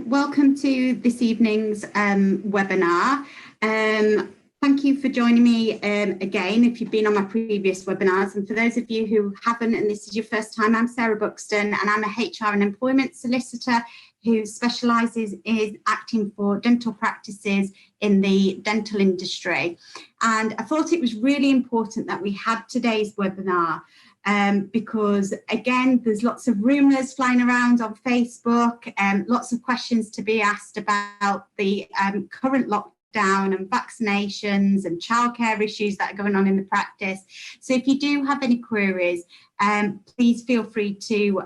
welcome to this evening's webinar. Thank you for joining me again if you've been on my previous webinars. And for those of you who haven't and this is your first time, I'm Sarah Buxton and I'm a HR and employment solicitor who specialises in acting for dental practices in the dental industry. And I thought it was really important that we had today's webinar because, again, there's lots of rumours flying around on Facebook and lots of questions to be asked about the current lockdown and vaccinations and childcare issues that are going on in the practice. So if you do have any queries, please feel free to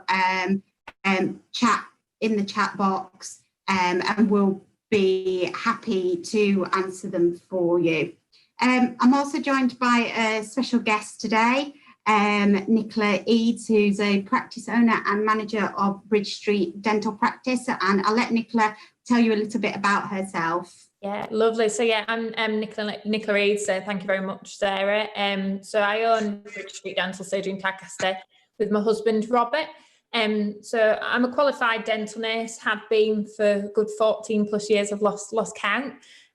chat in the chat box and we'll be happy to answer them for you. I'm also joined by a special guest today, Nicola Eads, who's a practice owner and manager of Bridge Street Dental Practice, and I'll let Nicola tell you a little bit about herself. Yeah, lovely. So yeah, I'm Nicola Eads, so thank you very much, Sarah. So I own Bridge Street Dental Surgery in Tadcaster with my husband, Robert. So I'm a qualified dental nurse, have been for a good 14 plus years, I've lost count.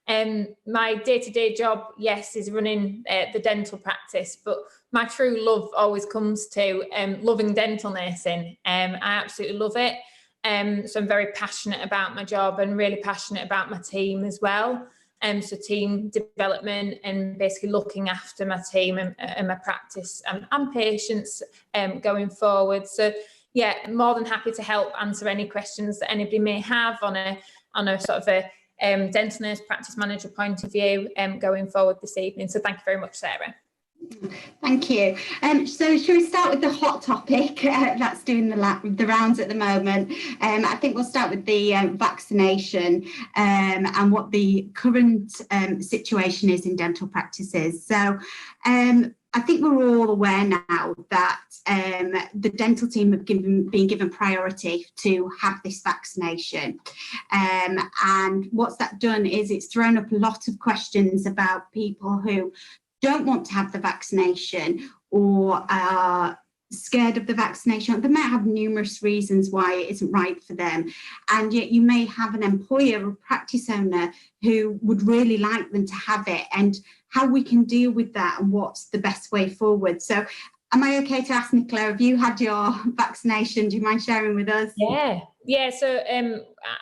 My day-to-day job, yes, is running the dental practice, but my true love always comes to loving dental nursing. I absolutely love it. So I'm very passionate about my job and really passionate about my team as well. So team development and basically looking after my team and my practice and patients going forward. So yeah, more than happy to help answer any questions that anybody may have on a sort of a dental nurse practice manager point of view going forward this evening. So thank you very much, Sarah. Thank you. So shall we start with the hot topic that's doing the rounds at the moment? I think we'll start with the vaccination and what the current situation is in dental practices. So I think we're all aware now that the dental team have been given priority to have this vaccination. And what's that done is it's thrown up a lot of questions about people who don't want to have the vaccination or are scared of the vaccination. They might have numerous reasons why it isn't right for them. And yet you may have an employer or practice owner who would really like them to have it, and how we can deal with that and what's the best way forward. So am I okay to ask Nicola, have you had your vaccination? Do you mind sharing with us? Yeah. So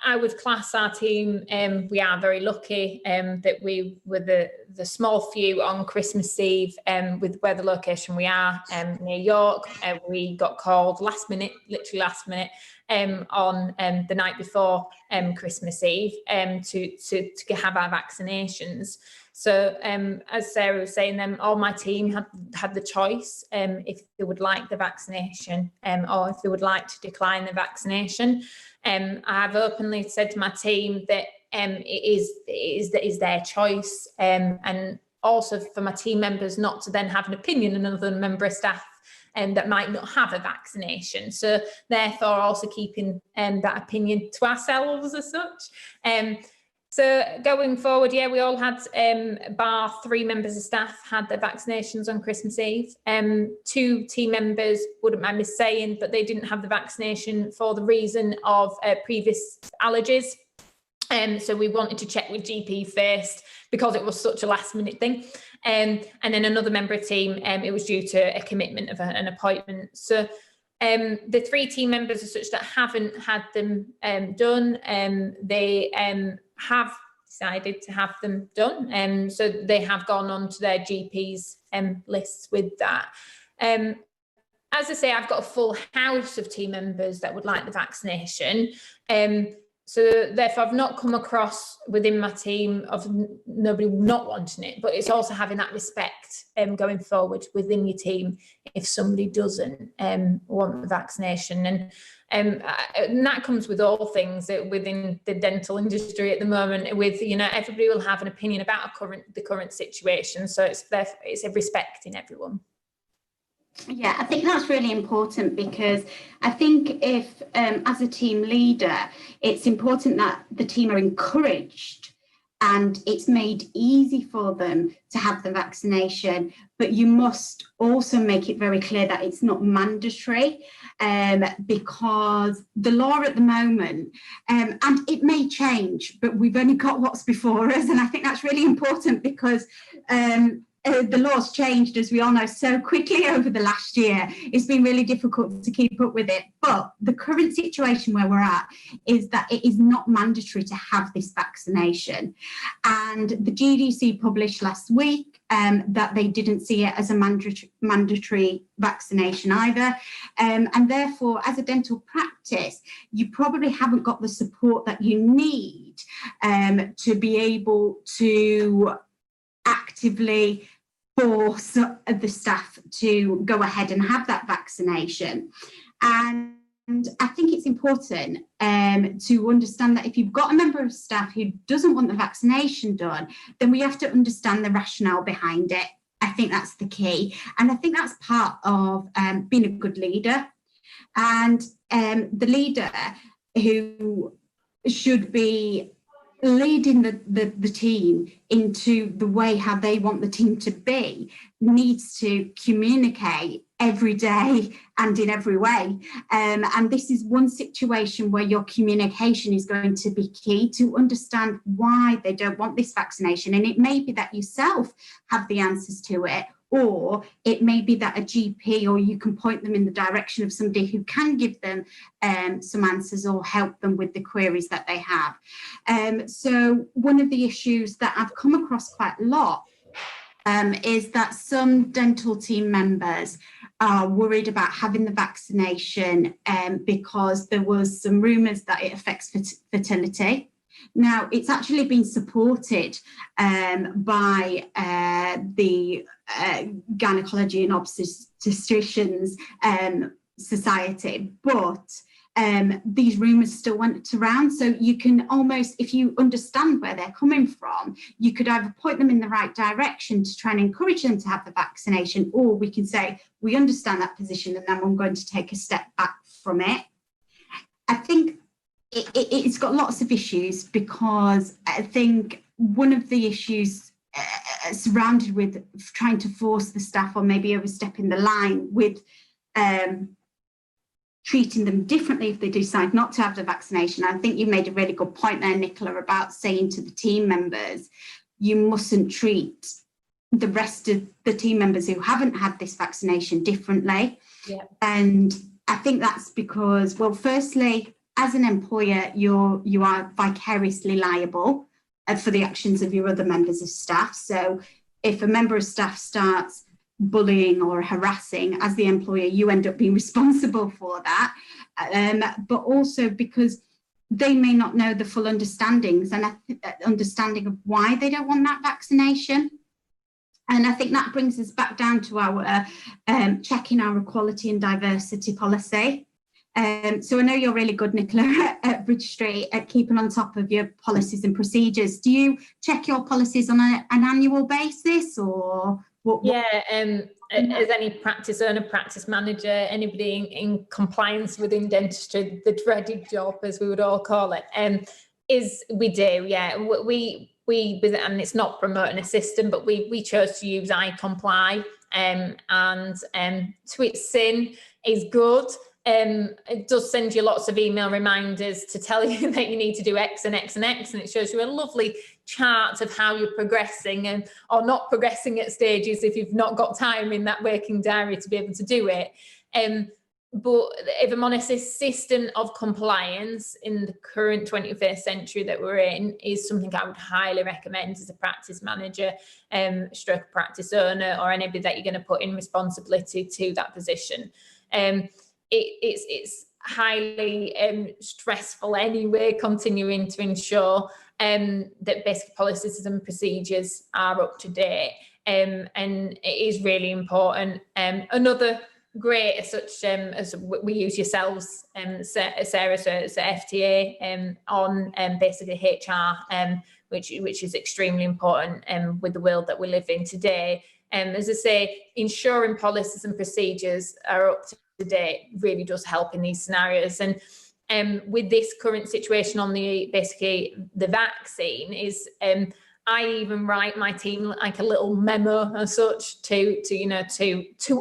I would class our team, we are very lucky that we were the small few on Christmas Eve with where the location we are near York. We got called literally last minute on the night before Christmas Eve to have our vaccinations. So as Sarah was saying, all my team had the choice if they would like the vaccination or if they would like to decline the vaccination. I've openly said to my team that it is their choice, and also for my team members not to then have an opinion on another member of staff that might not have a vaccination. So therefore also keeping that opinion to ourselves as such. So going forward, yeah, we all had, bar 3 members of staff had their vaccinations on Christmas Eve. 2 team members, wouldn't mind me saying, but they didn't have the vaccination for the reason of previous allergies. So we wanted to check with GP first because it was such a last minute thing. And then another member of team, it was due to a commitment of an appointment. So the 3 team members are such that haven't had them done, they have decided to have them done. So they have gone on to their GP's lists with that. As I say, I've got a full house of team members that would like the vaccination. So therefore, I've not come across within my team of nobody not wanting it, but it's also having that respect going forward within your team if somebody doesn't want the vaccination. And that comes with all things within the dental industry at the moment. With everybody will have an opinion about the current situation, so it's a respect in everyone. Yeah, I think that's really important because I think if, as a team leader, it's important that the team are encouraged and it's made easy for them to have the vaccination, but you must also make it very clear that it's not mandatory, because the law at the moment, and it may change, but we've only got what's before us, and I think that's really important because the law's changed, as we all know, so quickly over the last year. It's been really difficult to keep up with it. But the current situation where we're at is that it is not mandatory to have this vaccination. And the GDC published last week that they didn't see it as a mandatory vaccination either. And therefore, as a dental practice, you probably haven't got the support that you need to be able to actively force the staff to go ahead and have that vaccination. And I think it's important to understand that if you've got a member of staff who doesn't want the vaccination done, then we have to understand the rationale behind it. I think that's the key. And I think that's part of being a good leader. And the leader who should be leading the team into the way how they want the team to be needs to communicate every day and in every way. And this is one situation where your communication is going to be key to understand why they don't want this vaccination. And it may be that yourself have the answers to it, or it may be that a GP, or you can point them in the direction of somebody who can give them some answers or help them with the queries that they have. So one of the issues that I've come across quite a lot is that some dental team members are worried about having the vaccination because there was some rumours that it affects fertility. Now, it's actually been supported by the Gynecology and Obstetricians Society, but these rumours still went around. So you can almost, if you understand where they're coming from, you could either point them in the right direction to try and encourage them to have the vaccination, or we can say, we understand that position and then we're going to take a step back from it. I think it's got lots of issues, because I think one of the issues surrounded with trying to force the staff, or maybe overstepping the line with treating them differently if they decide not to have the vaccination. I think you made a really good point there, Nicola, about saying to the team members, you mustn't treat the rest of the team members who haven't had this vaccination differently. Yeah. And I think that's because, well, firstly, as an employer, you are vicariously liable for the actions of your other members of staff. So if a member of staff starts bullying or harassing, as the employer, you end up being responsible for that. But also because they may not know the full understandings and understanding of why they don't want that vaccination. And I think that brings us back down to our checking our equality and diversity policy. So I know you're really good, Nicola, at Bridge Street at keeping on top of your policies and procedures. Do you check your policies on an annual basis, or what? Yeah, as any practice owner, practice manager, anybody in compliance within dentistry, the dreaded job, as we would all call it, is we do, yeah. We and it's not promoting a system, but we chose to use iComply, and to its sin is good. It does send you lots of email reminders to tell you that you need to do X and X and X, and it shows you a lovely chart of how you're progressing and or not progressing at stages if you've not got time in that working diary to be able to do it. But if I'm honest, this system of compliance in the current 21st century that we're in is something I would highly recommend as a practice manager, stroke practice owner, or anybody that you're going to put in responsibility to that position. It's highly stressful anyway, continuing to ensure that basic policies and procedures are up to date, and it is really important. Another great such as we use yourselves, Sarah, so it's FTA on basically HR, which is extremely important with the world that we live in today. As I say, ensuring policies and procedures are up to date really does help in these scenarios. And with this current situation on the vaccine is I even write my team like a little memo and such to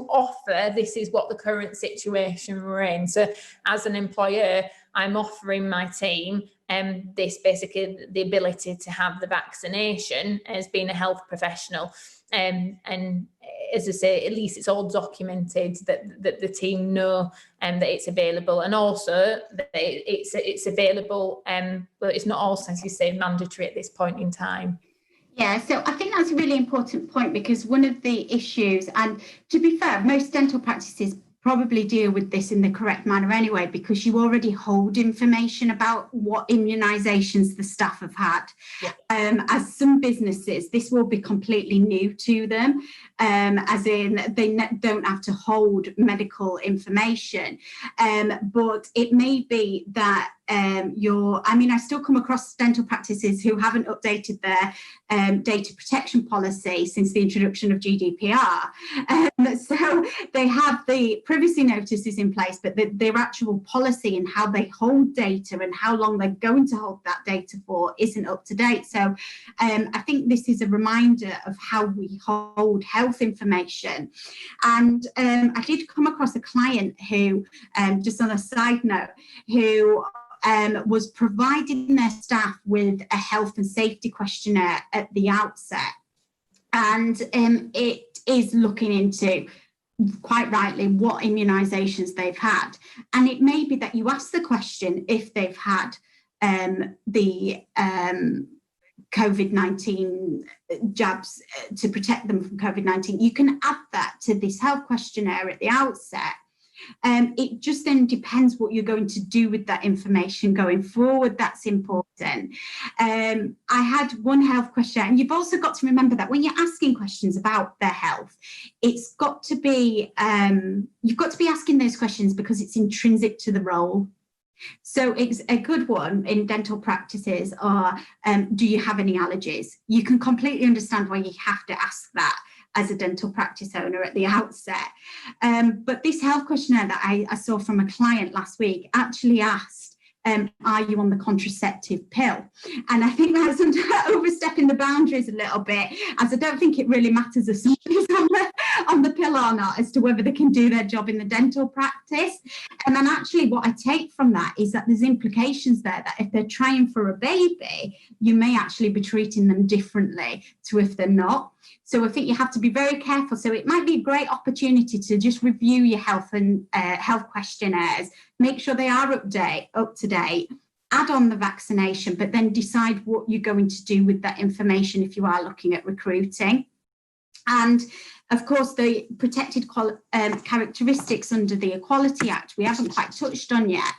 offer, this is what the current situation we're in. So as an employer, I'm offering my team this basically the ability to have the vaccination as being a health professional. And as I say, at least it's all documented that the team know that it's available, and also that it's available. But it's not also, as you say, mandatory at this point in time. Yeah, so I think that's a really important point, because one of the issues, and to be fair, most dental practices probably deal with this in the correct manner anyway, because you already hold information about what immunisations the staff have had. Yeah. As some businesses, this will be completely new to them, as in they don't have to hold medical information. But it may be that I still come across dental practices who haven't updated their data protection policy since the introduction of GDPR. So they have the privacy notices in place, but their actual policy and how they hold data and how long they're going to hold that data for isn't up to date. So I think this is a reminder of how we hold health information. And I did come across a client who, just on a side note, who was providing their staff with a health and safety questionnaire at the outset. And it is looking into, quite rightly, what immunisations they've had. And it may be that you ask the question if they've had the COVID-19 jabs to protect them from COVID-19. You can add that to this health questionnaire at the outset. It just then depends what you're going to do with that information going forward. That's important. I had one health questionnaire, and you've also got to remember that when you're asking questions about their health, it's got to be, you've got to be asking those questions because it's intrinsic to the role. So it's a good one in dental practices are, do you have any allergies? You can completely understand why you have to ask that as a dental practice owner at the outset. But this health questionnaire that I saw from a client last week actually asked, are you on the contraceptive pill? And I think that's overstepping the boundaries a little bit, as I don't think it really matters if somebody's on the pill or not as to whether they can do their job in the dental practice. And then actually what I take from that is that there's implications there that if they're trying for a baby, you may actually be treating them differently to if they're not. So I think you have to be very careful. So it might be a great opportunity to just review your health and health questionnaires, make sure they are up to date, add on the vaccination, but then decide what you're going to do with that information if you are looking at recruiting. And of course, the protected characteristics under the Equality Act, we haven't quite touched on yet,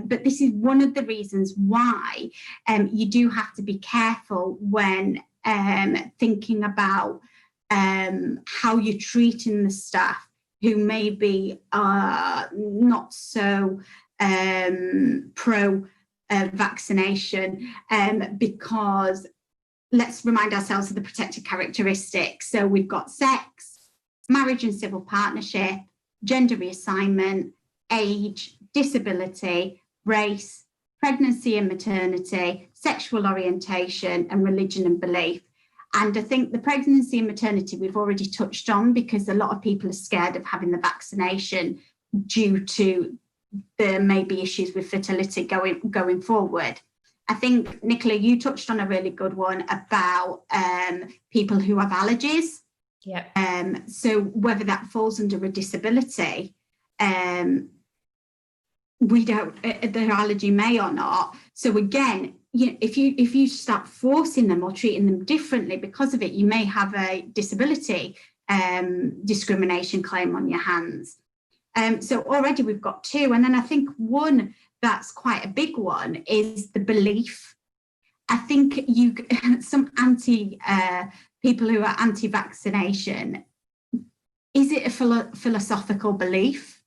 but this is one of the reasons why you do have to be careful when thinking about how you're treating the staff who may be not so pro vaccination, because let's remind ourselves of the protected characteristics. So we've got sex, marriage and civil partnership, gender reassignment, age, disability, race, pregnancy and maternity, sexual orientation, and religion and belief. And I think the pregnancy and maternity we've already touched on, because a lot of people are scared of having the vaccination due to there may be issues with fertility going forward. I think, Nicola, you touched on a really good one about people who have allergies. Yeah. So whether that falls under a disability, we don't, their allergy may or not. So again, you know, if you start forcing them or treating them differently because of it, you may have a disability discrimination claim on your hands. So already we've got two. And then I think one that's quite a big one is the belief. I think some people who are anti-vaccination, is it a philosophical belief?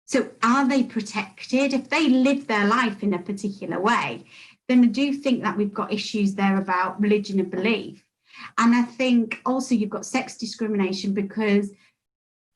So are they protected? If they live their life in a particular way, then I do think that we've got issues there about religion and belief. And I think also you've got sex discrimination because,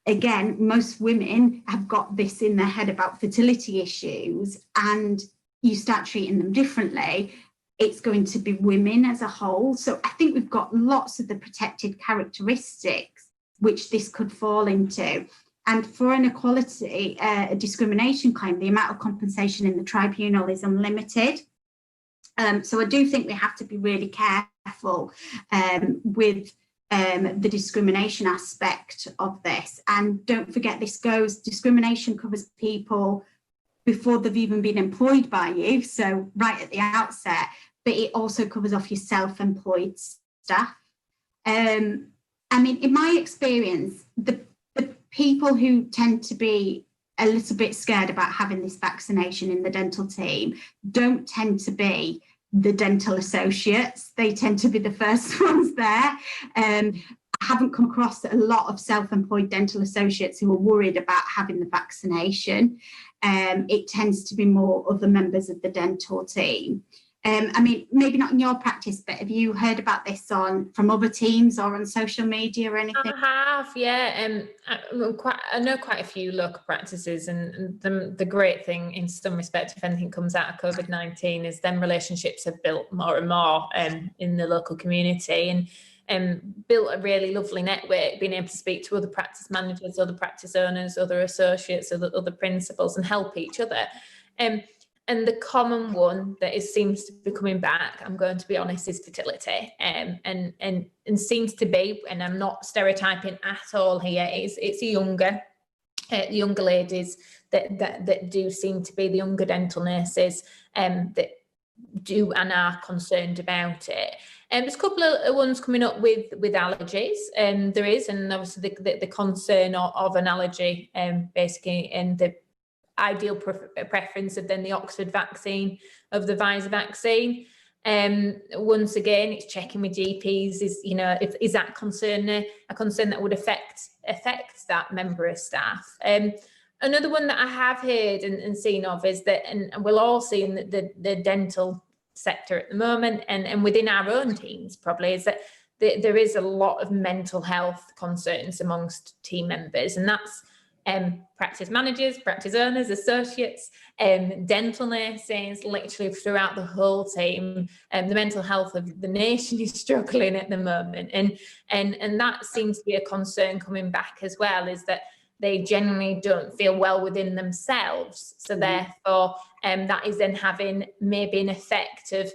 again, most women have got this in their head about fertility issues, and you start treating them differently. it's going to be women as a whole. So I think we've got lots of the protected characteristics which this could fall into. And for an equality, a discrimination claim, the amount of compensation in the tribunal is unlimited. So I do think we have to be really careful with the discrimination aspect of this. And don't forget, discrimination covers people before they've even been employed by you, so right at the outset, but it also covers off your self-employed staff. I mean, in my experience, the people who tend to be a little bit scared about having this vaccination in the dental team don't tend to be the dental associates. They tend to be the first ones there. I haven't come across a lot of self-employed dental associates who are worried about having the vaccination. It tends to be more other members of the dental team. I mean, maybe not in your practice, but have you heard about this from other teams or on social media or anything? I have, yeah. I know quite a few local practices, and the great thing in some respect, if anything comes out of COVID-19, is them relationships have built more and more in the local community, and built a really lovely network, being able to speak to other practice managers, other practice owners, other associates, other principals, and help each other. And the common one that seems to be coming back, I'm going to be honest, is fertility. And seems to be, and I'm not stereotyping at all here, it's the younger ladies that do seem to be the younger dental nurses that do and are concerned about it. There's a couple of ones coming up with allergies, there is, and obviously the concern of an allergy, basically, and the ideal preference of then the Oxford vaccine of the Pfizer vaccine. Once again, it's checking with GPs, is that a concern that would affect that member of staff. Another one that I have heard and seen of is that, and we'll all see in the dental sector at the moment, and within our own teams probably, is that there is a lot of mental health concerns amongst team members, and that's practice managers, practice owners, associates, dental nurses, literally throughout the whole team. The mental health of the nation is struggling at the moment, and that seems to be a concern coming back as well, is that they generally don't feel well within themselves. So therefore, that is then having maybe an effect of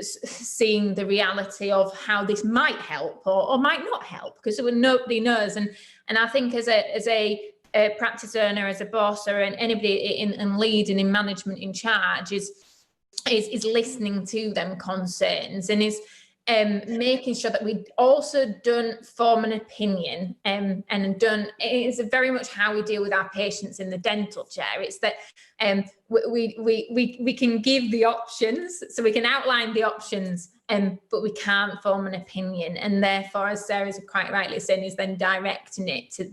seeing the reality of how this might help or might not help, because nobody knows. And I think as a practice owner, as a boss, or anybody in leading, in management, in charge, is listening to them concerns, and is making sure that we also don't form an opinion, and it's very much how we deal with our patients in the dental chair. It's that we can give the options, so we can outline the options, but we can't form an opinion, and therefore, as Sarah's quite rightly saying, is then directing it to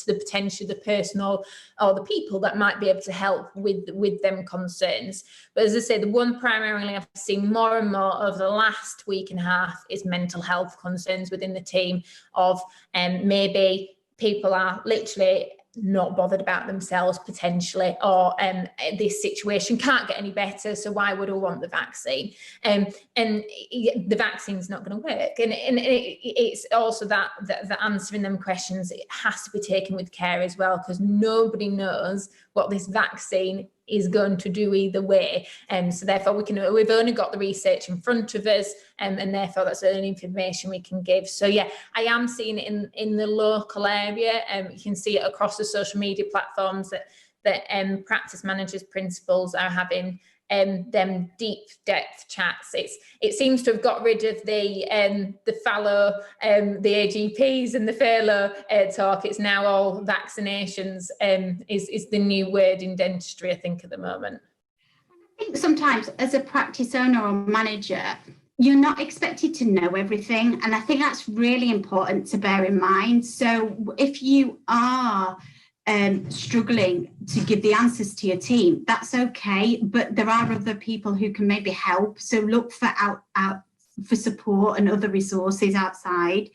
the potential, the person or the people that might be able to help with them concerns. But as I say, the one primarily I've seen more and more over the last week and a half is mental health concerns within the team of maybe people are literally not bothered about themselves potentially, or this situation can't get any better, so why would I want the vaccine? And the vaccine's not going to work. And it's also that answering them questions, it has to be taken with care as well, because nobody knows what this vaccine is going to do either way. So therefore we've only got the research in front of us, and therefore that's the only information we can give. So yeah, I am seeing it in the local area. You can see it across the social media platforms that practice managers, principals are having them deep depth chats. It seems to have got rid of the fallow, the AGPs and the furlough talk. It's now all vaccinations is the new word in dentistry, I think, at the moment. I think sometimes as a practice owner or manager, you're not expected to know everything, and I think that's really important to bear in mind. So if you are struggling to give the answers to your team, that's okay, but there are other people who can maybe help. So look for for support and other resources outside,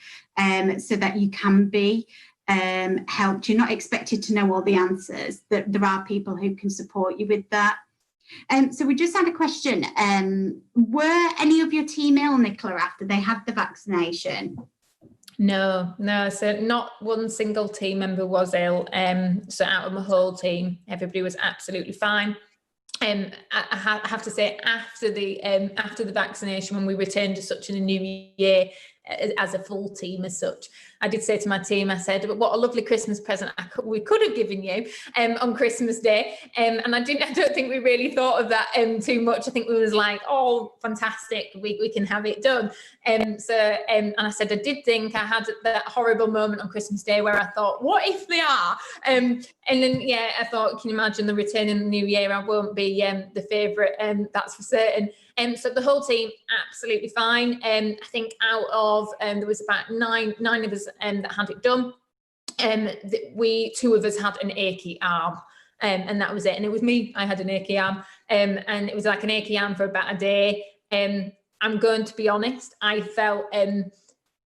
so that you can be helped. You're not expected to know all the answers. There are people who can support you with that. So we just had a question. Were any of your team ill, Nicola, after they had the vaccination? No. So not one single team member was ill. So out of my whole team, everybody was absolutely fine. I have to say, after the vaccination, when we returned to such in a new year as a full team as such, I did say to my team, I said, what a lovely Christmas present we could have given you on Christmas Day. And I don't think we really thought of that too much. I think we was like, oh, fantastic, we can have it done. And I said, I did think I had that horrible moment on Christmas Day where I thought, what if they are? And then, yeah, I thought, can you imagine the return in the new year? I won't be the favourite, that's for certain. So the whole team absolutely fine. I think out of there was about nine of us that had it done. Two of us had an achy arm, and that was it. And it was me. I had an achy arm, and it was like an achy arm for about a day. I'm going to be honest. I felt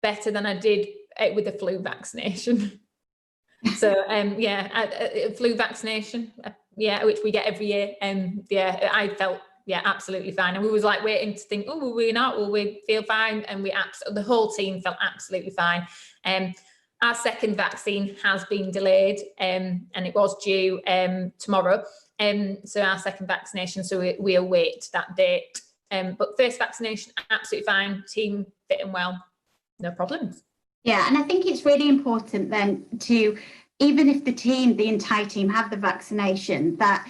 better than I did with the flu vaccination. So flu vaccination, which we get every year. I felt absolutely fine. And we was like waiting to think, oh, will we not? Will we feel fine? And the whole team felt absolutely fine. Our second vaccine has been delayed, and it was due tomorrow. So our second vaccination, so we await that date. But first vaccination, absolutely fine. Team fitting well, no problems. Yeah, and I think it's really important then to, even if the entire team have the vaccination, that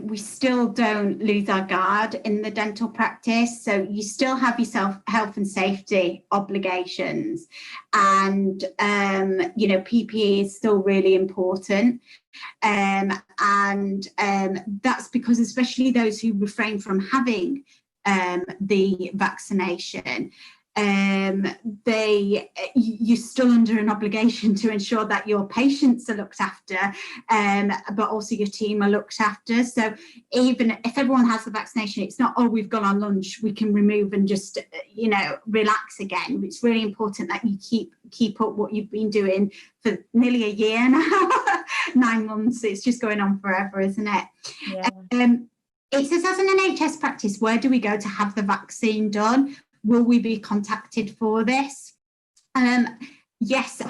we still don't lose our guard in the dental practice. So you still have your health and safety obligations, and PPE is still really important. And that's because especially those who refrain from having the vaccination, you're still under an obligation to ensure that your patients are looked after, but also your team are looked after. So even if everyone has the vaccination, it's not, oh, we've gone on lunch, we can remove and just, relax again. It's really important that you keep up what you've been doing for nearly a year now, 9 months. It's just going on forever, isn't it? Yeah. It says, as an NHS practice, where do we go to have the vaccine done? Will we be contacted for this? Yes,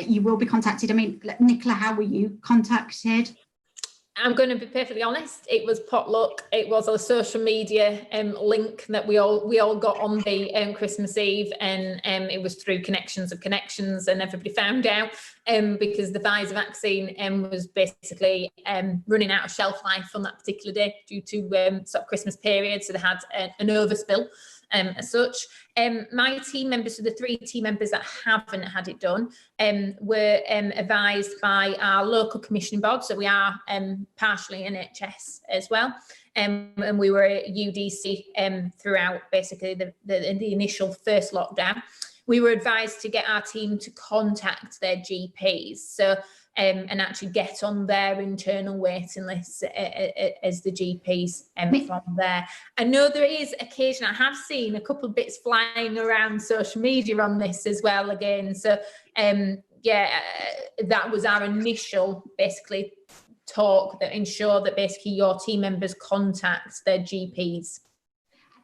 you will be contacted. I mean, Nicola, how were you contacted? I'm going to be perfectly honest. It was potluck. It was a social media link that we all got on the Christmas Eve, and it was through connections of connections, and everybody found out because the Pfizer vaccine was basically running out of shelf life on that particular day due to sort of Christmas period. So they had an overspill. As such, my team members, so the 3 team members that haven't had it done, were advised by our local commissioning board. So we are partially NHS as well, and we were at UDC throughout basically the initial first lockdown. We were advised to get our team to contact their GPs. So and actually get on their internal waiting lists as the GPs from there. I know there is occasion, I have seen a couple of bits flying around social media on this as well again. So that was our initial basically talk, that ensure that basically your team members contact their GPs.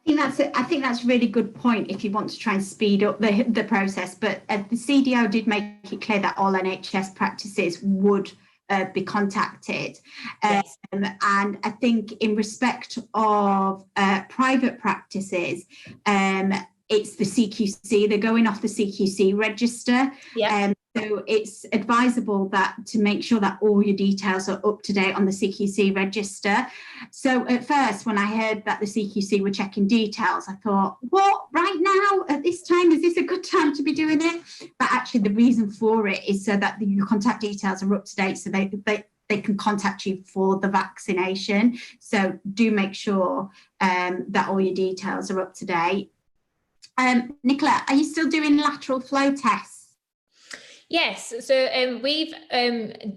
I think that's a really good point if you want to try and speed up the process. But the CDO did make it clear that all NHS practices would be contacted. Yes. And I think in respect of private practices, it's the CQC. They're going off the CQC register. Yeah. So it's advisable that to make sure that all your details are up to date on the CQC register. So at first, when I heard that the CQC were checking details, I thought, what, right now at this time, is this a good time to be doing it? But actually the reason for it is so that your contact details are up to date, so they can contact you for the vaccination. So do make sure that all your details are up to date. Nicola, are you still doing lateral flow tests? Yes, so we've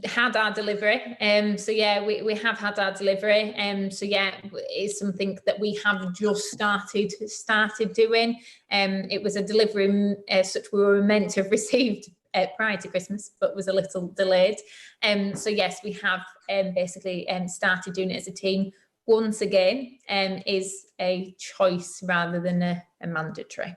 had our delivery. We have had our delivery. It's something that we have just started doing. It was a delivery such we were meant to have received prior to Christmas, but was a little delayed. Yes, we have basically started doing it as a team. once again, is a choice rather than a mandatory.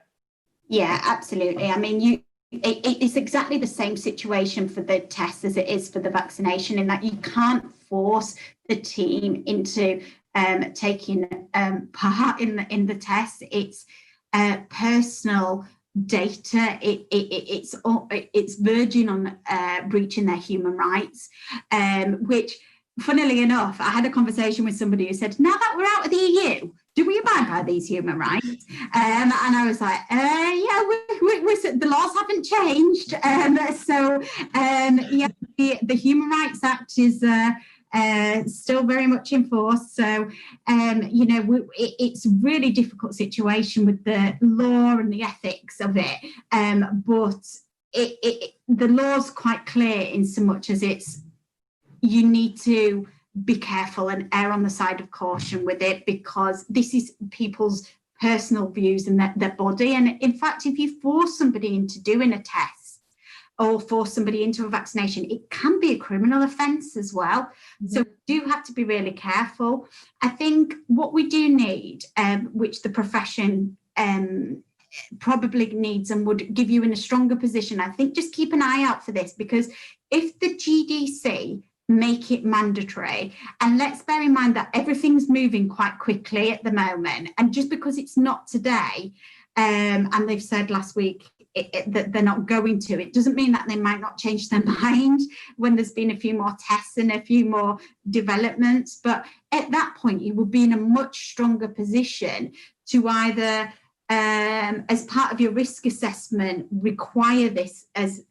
Yeah, absolutely. I mean, it's exactly the same situation for the test as it is for the vaccination, in that you can't force the team into taking part in the test. It's personal data. It's verging on breaching their human rights, which, funnily enough, I had a conversation with somebody who said, now that we're out of the EU, do we abide by these human rights? And I was like, yeah, the laws haven't changed. The Human Rights Act is still very much in force. So, it's a really difficult situation with the law and the ethics of it. But the law's quite clear in so much as you need to be careful and err on the side of caution with it, because this is people's personal views and their body. And in fact, if you force somebody into doing a test or force somebody into a vaccination, it can be a criminal offence as well. Mm-hmm. So we do have to be really careful. I think what we do need, which the profession probably needs and would give you in a stronger position, I think just keep an eye out for this, because if the GDC make it mandatory, and let's bear in mind that everything's moving quite quickly at the moment, and just because it's not today, and they've said last week that they're not going to, it doesn't mean that they might not change their mind when there's been a few more tests and a few more developments. But at that point, you will be in a much stronger position to either as part of your risk assessment require this as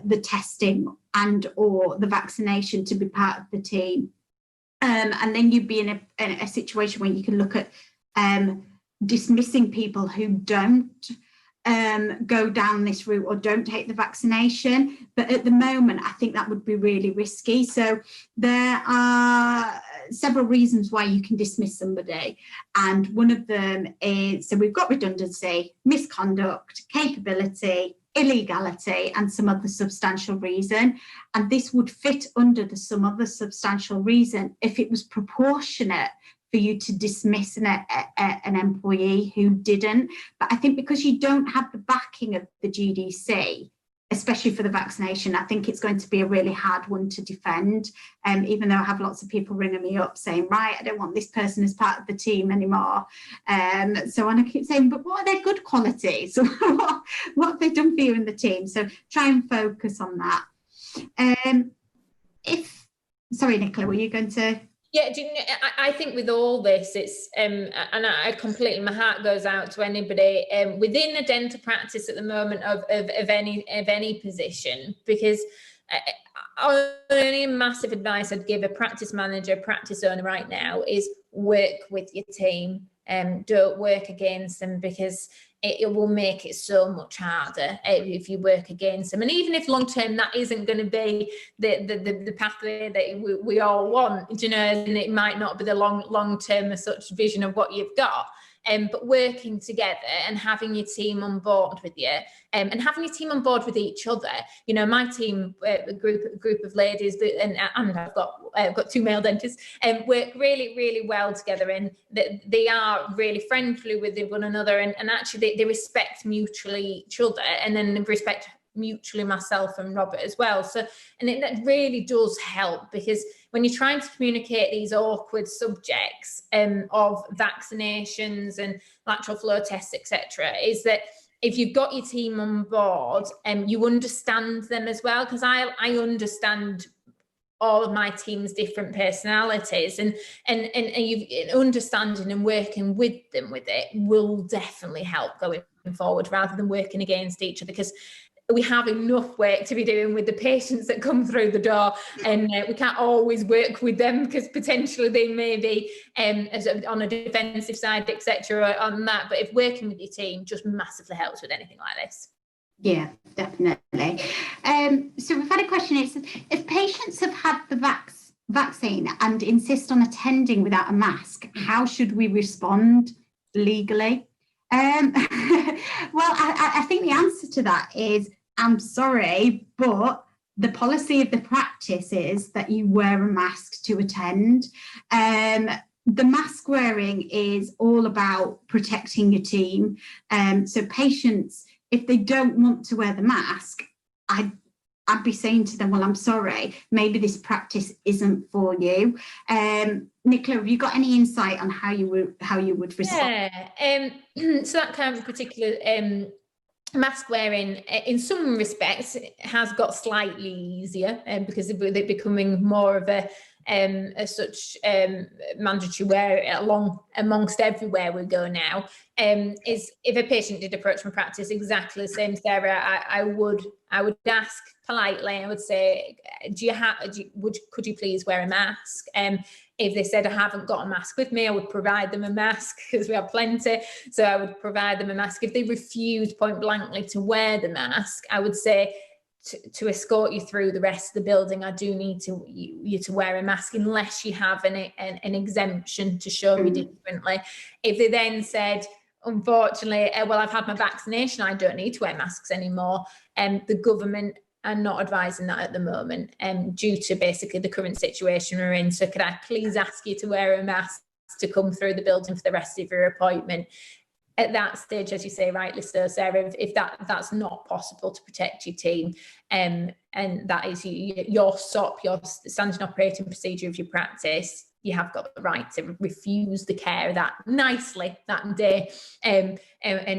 the testing and or the vaccination to be part of the team, and then you'd be in a situation where you can look at dismissing people who don't go down this route or don't take the vaccination. But at the moment, I think that would be really risky. So there are several reasons why you can dismiss somebody, and one of them is, so we've got redundancy, misconduct, capability, illegality, and some other substantial reason. And this would fit under the some other substantial reason if it was proportionate for you to dismiss an employee who didn't. But I think because you don't have the backing of the GDC, especially for the vaccination, I think it's going to be a really hard one to defend. Even though I have lots of people ringing me up saying, right, I don't want this person as part of the team anymore. So and I keep saying, but what are their good qualities? What have they done for you in the team? So try and focus on that. Sorry, Nicola, were you going to? Yeah, I think with all this, it's and I completely, my heart goes out to anybody within a dental practice at the moment of any position, because only massive advice I'd give a practice manager, practice owner right now is work with your team. Don't work against them, because it will make it so much harder if you work against them. And even if long term that isn't going to be the pathway that we all want, you know, and it might not be the long term as such vision of what you've got. But working together and having your team on board with you, and having your team on board with each other. You know, my team, a group of ladies, and I've got two male dentists, work really, really well together, and they are really friendly with one another, and actually they respect mutually each other, and then respect mutually myself and Robert as well. So, and that really does help, because when you're trying to communicate these awkward subjects of vaccinations and lateral flow tests, etc., is that if you've got your team on board and you understand them as well, because I understand all of my team's different personalities, and you've understanding and working with them with it will definitely help going forward, rather than working against each other, because we have enough work to be doing with the patients that come through the door, and we can't always work with them because potentially they may be on a defensive side, etc. on that. But if working with your team just massively helps with anything like this. Yeah, definitely. So we've had a question. It says, if patients have had the vaccine and insist on attending without a mask, how should we respond legally? Well, I think the answer to that is, I'm sorry, but the policy of the practice is that you wear a mask to attend. the mask wearing is all about protecting your team. So patients, if they don't want to wear the mask, I'd be saying to them, well, I'm sorry, maybe this practice isn't for you. Nicola, have you got any insight on how you would respond? Yeah, so that kind of particular mask wearing, in some respects, has got slightly easier, because they're becoming more of a such mandatory wear amongst everywhere we go now. Is if a patient did approach my practice exactly the same, Sarah, I would ask politely. I would say, could you please wear a mask? If they said I haven't got a mask with me, I would provide them a mask, because we have plenty. So I would provide them a mask. If they refused point blankly to wear the mask, I would say, to escort you through the rest of the building, I do need you to wear a mask unless you have an exemption to show me differently. If they then said, unfortunately, well, I've had my vaccination, I don't need to wear masks anymore, the government are not advising that at the moment, due to basically the current situation we're in. So could I please ask you to wear a mask to come through the building for the rest of your appointment? At that stage, as you say, rightly so, Sarah, if that's not possible to protect your team, and that is your SOP, your standard operating procedure of your practice, you have got the right to refuse the care that nicely that day, and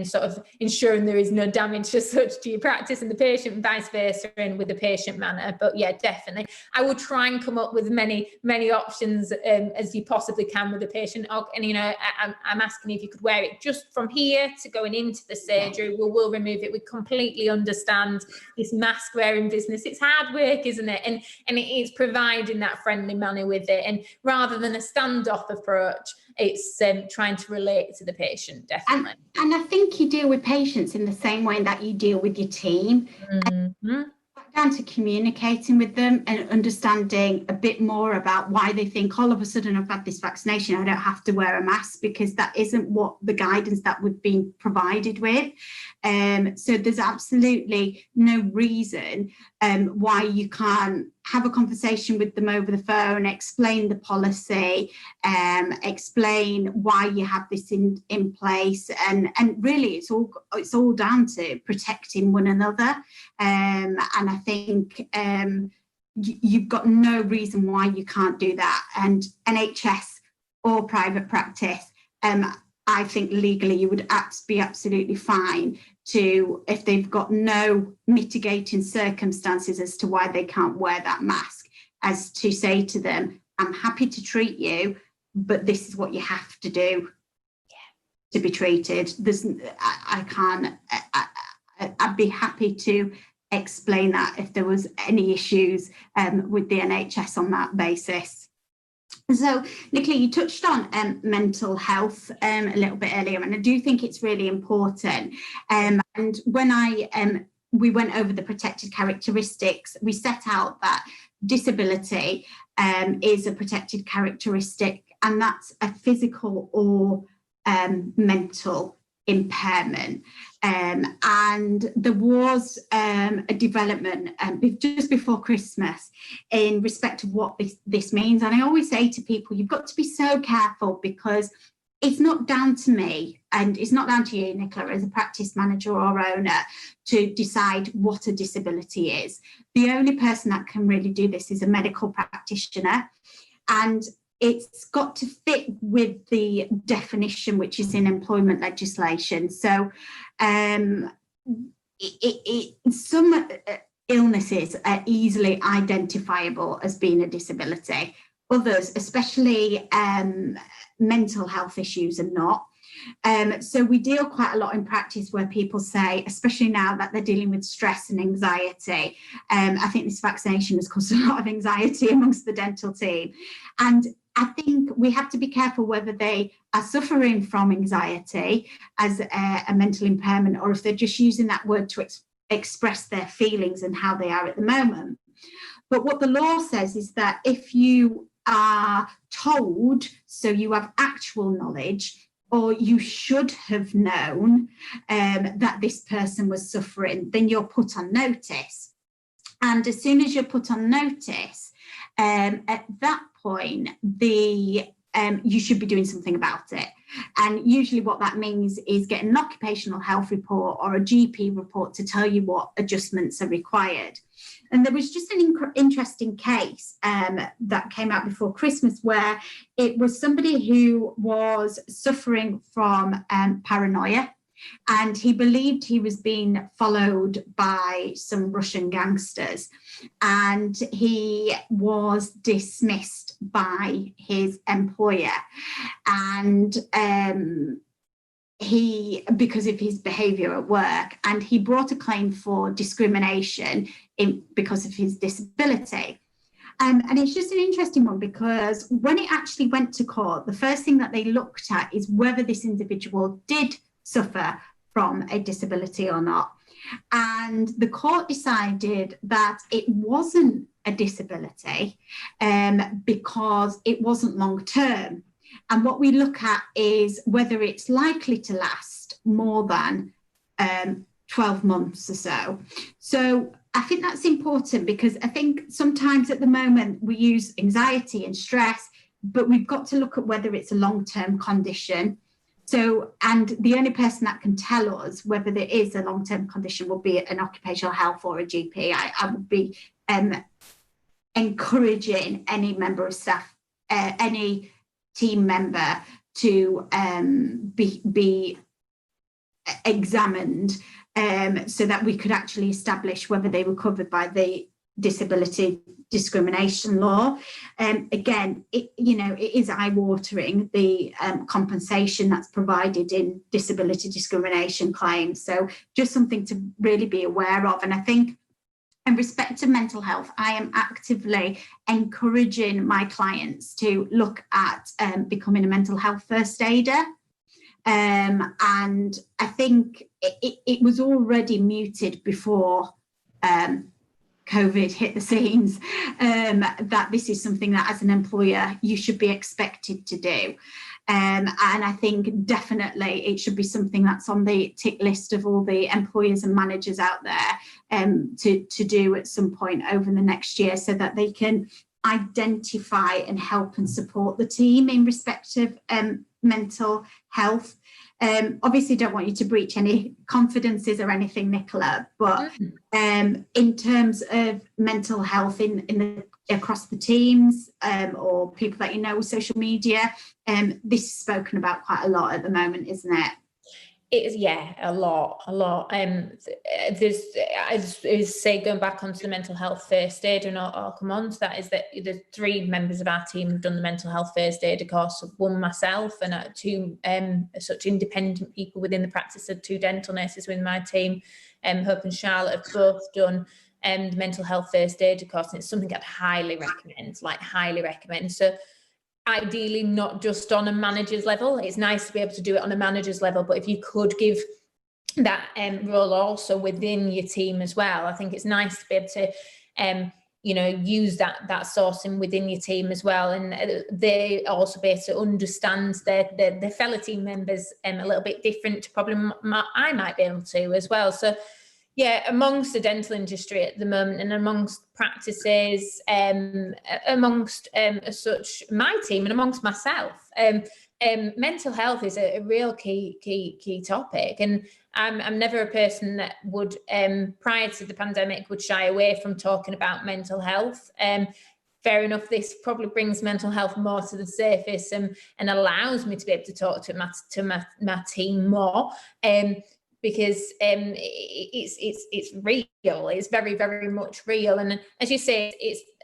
sort of ensuring there is no damage as such to your practice and the patient, and vice versa, and with the patient manner. But yeah, definitely, I will try and come up with many options as you possibly can with the patient. And I'm asking if you could wear it just from here to going into the surgery. We'll remove it. We completely understand this mask wearing business. It's hard work, isn't it? And it is providing that friendly manner with it, and rather than a standoff approach, it's trying to relate to the patient, definitely. And I think you deal with patients in the same way that you deal with your team. Mm-hmm. Down to communicating with them and understanding a bit more about why they think all of a sudden I've had this vaccination, I don't have to wear a mask, because that isn't what the guidance that we've been provided with. So there's absolutely no reason why you can't have a conversation with them over the phone, explain the policy, explain why you have this in place, and really it's all down to protecting one another. And I think you've got no reason why you can't do that. And NHS or private practice, I think legally you would be absolutely fine to, if they've got no mitigating circumstances as to why they can't wear that mask, as to say to them, I'm happy to treat you, but this is what you have to do to be treated. I'd be happy to explain that if there was any issues with the NHS on that basis. So, Nicola, you touched on mental health a little bit earlier, and I do think it's really important. And when we went over the protected characteristics, we set out that disability is a protected characteristic, and that's a physical or mental impairment. And there was a development just before Christmas in respect of what this means. And I always say to people, you've got to be so careful, because it's not down to me, and it's not down to you, Nicola, as a practice manager or owner, to decide what a disability is. The only person that can really do this is a medical practitioner, and it's got to fit with the definition which is in employment legislation. So some illnesses are easily identifiable as being a disability. Others, especially mental health issues, are not. So we deal quite a lot in practice where people say, especially now that they're dealing with stress and anxiety, I think this vaccination has caused a lot of anxiety amongst the dental team. And I think we have to be careful whether they are suffering from anxiety as a mental impairment, or if they're just using that word to express their feelings and how they are at the moment. But what the law says is that if you are told, so you have actual knowledge, or you should have known that this person was suffering, then you're put on notice. And as soon as you're put on notice, at that point, the you should be doing something about it. And usually what that means is getting an occupational health report or a GP report to tell you what adjustments are required. And there was just an interesting case that came out before Christmas where it was somebody who was suffering from paranoia, and he believed he was being followed by some Russian gangsters, and he was dismissed by his employer, and because of his behaviour at work, and he brought a claim for discrimination because of his disability. And it's just an interesting one, because when it actually went to court, the first thing that they looked at is whether this individual did suffer from a disability or not. And the court decided that it wasn't a disability because it wasn't long term. And what we look at is whether it's likely to last more than 12 months or so. So I think that's important, because I think sometimes at the moment we use anxiety and stress, but we've got to look at whether it's a long-term condition. So, and the only person that can tell us whether there is a long-term condition will be an occupational health or a GP. I would be encouraging any member of staff, any team member to be examined so that we could actually establish whether they were covered by the disability discrimination law. Again, it is eye-watering, the compensation that's provided in disability discrimination claims. So just something to really be aware of. And I think in respect to mental health, I am actively encouraging my clients to look at becoming a mental health first aider. And I think it was already mooted before COVID hit the scenes, that this is something that as an employer you should be expected to do. And I think definitely it should be something that's on the tick list of all the employers and managers out there to do at some point over the next year, so that they can identify and help and support the team in respect of mental health. Obviously don't want you to breach any confidences or anything, Nicola, but in terms of mental health across the teams or people that you know with social media, this is spoken about quite a lot at the moment, isn't it? It is, yeah, a lot. There's, I say, going back onto the mental health first aid, and I'll come on to that, is that there's 3 members of our team who've done the mental health first aid course, one myself and 2 such independent people within the practice of 2 dental nurses within my team, Hope and Charlotte, have both done the mental health first aid course, and it's something I'd highly recommend. So ideally not just on a manager's level. It's nice to be able to do it on a manager's level, but if you could give that role also within your team as well, I think it's nice to be able to use that sourcing within your team as well, and they also be able to understand their fellow team members a little bit different to probably I might be able to as well. So yeah, amongst the dental industry at the moment, and amongst practices, amongst such my team and amongst myself, mental health is a real key topic. And I'm never a person that would, prior to the pandemic, would shy away from talking about mental health. Fair enough, this probably brings mental health more to the surface and allows me to be able to talk to my team more. Because it's real, it's very, very much real. And as you say,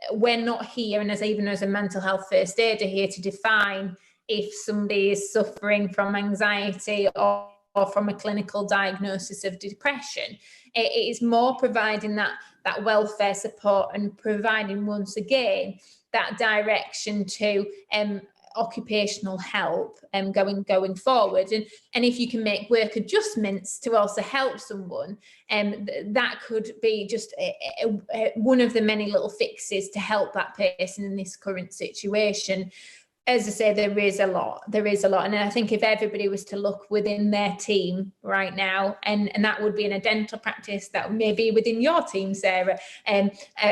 we're not here, and even as a mental health first aider, here to define if somebody is suffering from anxiety or from a clinical diagnosis of depression. It is more providing that welfare support and providing, once again, that direction to occupational help going forward, and if you can make work adjustments to also help someone, that could be just one of the many little fixes to help that person in this current situation. as I say, there is a lot. And I think if everybody was to look within their team right now, and that would be in a dental practice, that may be within your team, Sarah,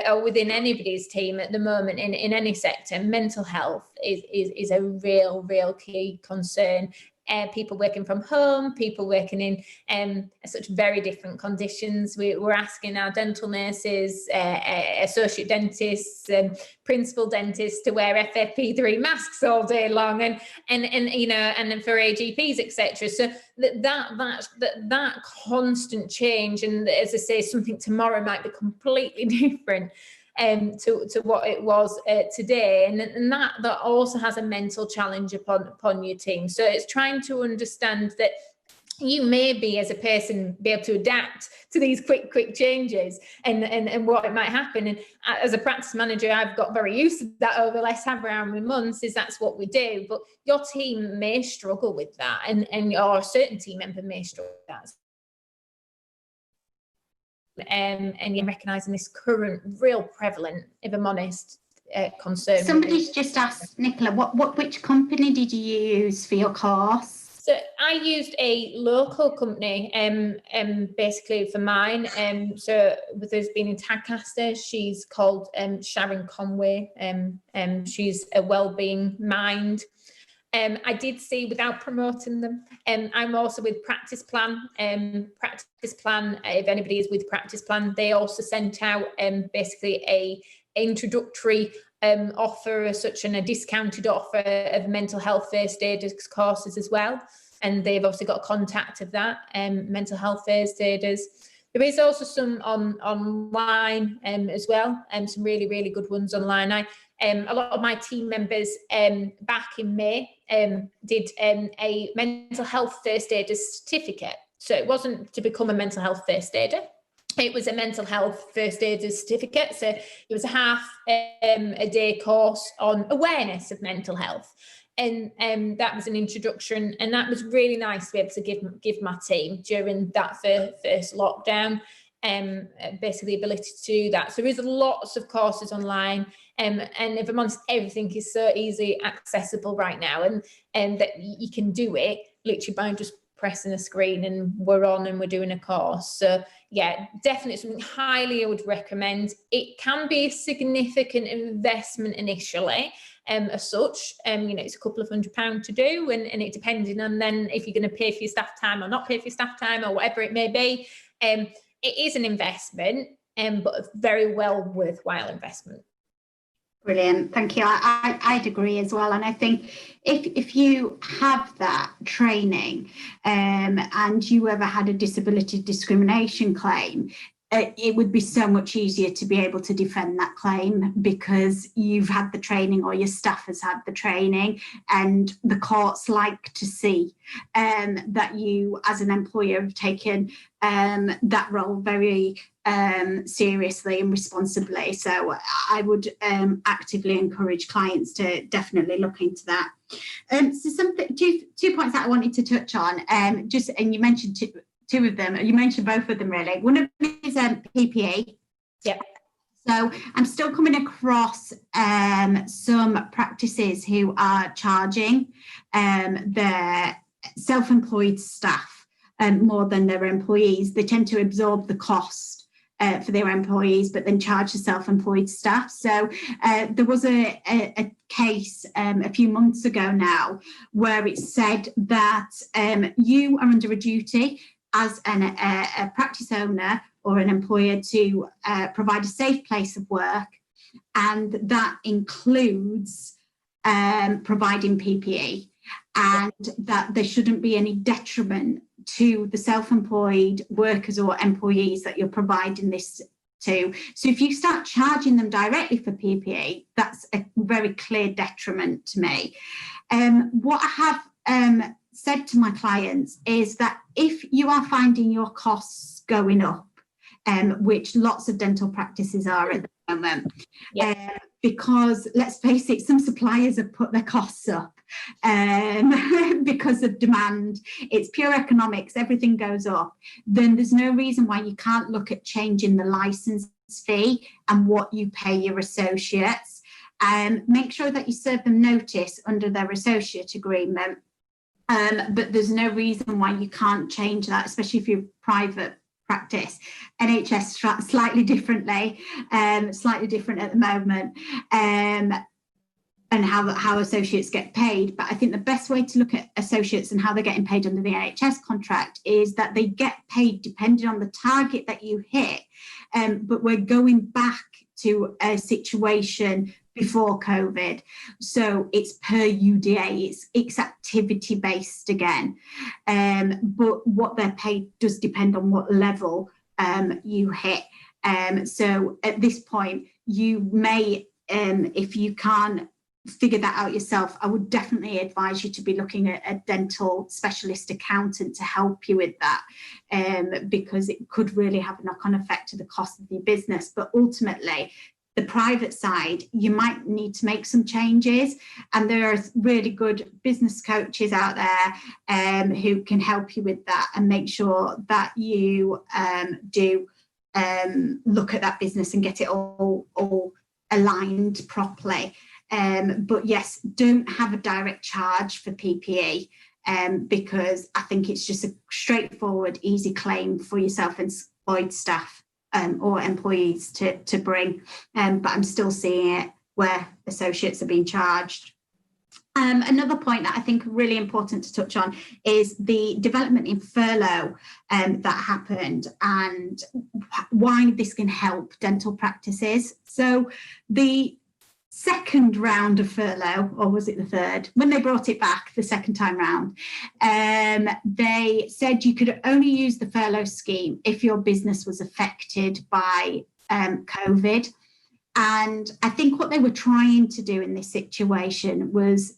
or within anybody's team at the moment in any sector, mental health is a real key concern. People working from home, people working in such very different conditions. We're asking our dental nurses, associate dentists, principal dentists to wear FFP3 masks all day long, and you know, and then for AGPs, etc. So that constant change, and as I say, something tomorrow might be completely different to what it was today, and that also has a mental challenge upon your team. So it's trying to understand that you may be, as a person, be able to adapt to these quick changes and what it might happen. And as a practice manager, I've got very used to that over the last however many months, is that's what we do. But your team may struggle with that, and or a certain team member may struggle with that. And you're recognising this current, real prevalent, if I'm honest, concern. Somebody's just asked, Nicola, which company did you use for your course? So I used a local company, basically for mine. So with us being in Tadcaster, she's called Sharon Conway. She's a Wellbeing Mind. I did see, without promoting them, I'm also with Practice Plan. Practice Plan, if anybody is with Practice Plan, they also sent out basically a introductory offer as such, and a discounted offer of mental health first aiders courses as well. And they've obviously got a contact of that, mental health first aiders. There is also some online as well, some really good ones online. A lot of my team members back in May did a mental health first aider certificate. So it wasn't to become a mental health first aider. It was a mental health first aider certificate. So it was a half a day course on awareness of mental health. And that was an introduction, and that was really nice to be able to give my team during that first lockdown, basically the ability to do that. So there is lots of courses online, and if I'm honest, everything is so easily accessible right now, and that you can do it literally by just pressing a screen and we're on and we're doing a course. So yeah, definitely something highly I would recommend. It can be a significant investment initially, as such, you know, it's a couple of £100 to do, and it depending on then if you're going to pay for your staff time or not pay for your staff time or whatever it may be. It is an investment, but a very well worthwhile investment. Brilliant, thank you. I'd agree as well, and I think if you have that training and you ever had a disability discrimination claim, it would be so much easier to be able to defend that claim because you've had the training, or your staff has had the training, and the courts like to see that you as an employer have taken that role very seriously and responsibly. So I would actively encourage clients to definitely look into that. So two points that I wanted to touch on, and you mentioned two of them, you mentioned both of them really. One of them is PPE. Yep. So I'm still coming across some practices who are charging their self-employed staff more than their employees. They tend to absorb the cost for their employees, but then charge the self-employed staff. So there was a case a few months ago now where it said that you are under a duty as a practice owner or an employer to provide a safe place of work, and that includes providing PPE, and that there shouldn't be any detriment to the self-employed workers or employees that you're providing this to. So if you start charging them directly for PPE, that's a very clear detriment to me. What I have said to my clients is that if you are finding your costs going up, which lots of dental practices are at the moment, because let's face it, some suppliers have put their costs up because of demand. It's pure economics, everything goes up. Then there's no reason why you can't look at changing the license fee and what you pay your associates. make sure that you serve them notice under their associate agreement. But there's no reason why you can't change that, especially if you're private practice. NHS slightly differently, slightly different at the moment, and how associates get paid. But I think the best way to look at associates and how they're getting paid under the NHS contract is that they get paid depending on the target that you hit. But we're going back to a situation before COVID. So it's per UDA, it's activity based again. But what they're paid does depend on what level you hit. So at this point, you may, if you can't figure that out yourself, I would definitely advise you to be looking at a dental specialist accountant to help you with that, because it could really have a knock-on effect to the cost of your business. But ultimately, the private side, you might need to make some changes, and there are really good business coaches out there who can help you with that and make sure that you do look at that business and get it all aligned properly. But yes, don't have a direct charge for PPE, because I think it's just a straightforward, easy claim for your self-employed staff or employees to bring. But I'm still seeing it where associates are being charged. Another point that I think really important to touch on is the development in furlough that happened and why this can help dental practices. So the second round of furlough, or was it the third, when they brought it back the second time round, they said you could only use the furlough scheme if your business was affected by COVID. And I think what they were trying to do in this situation was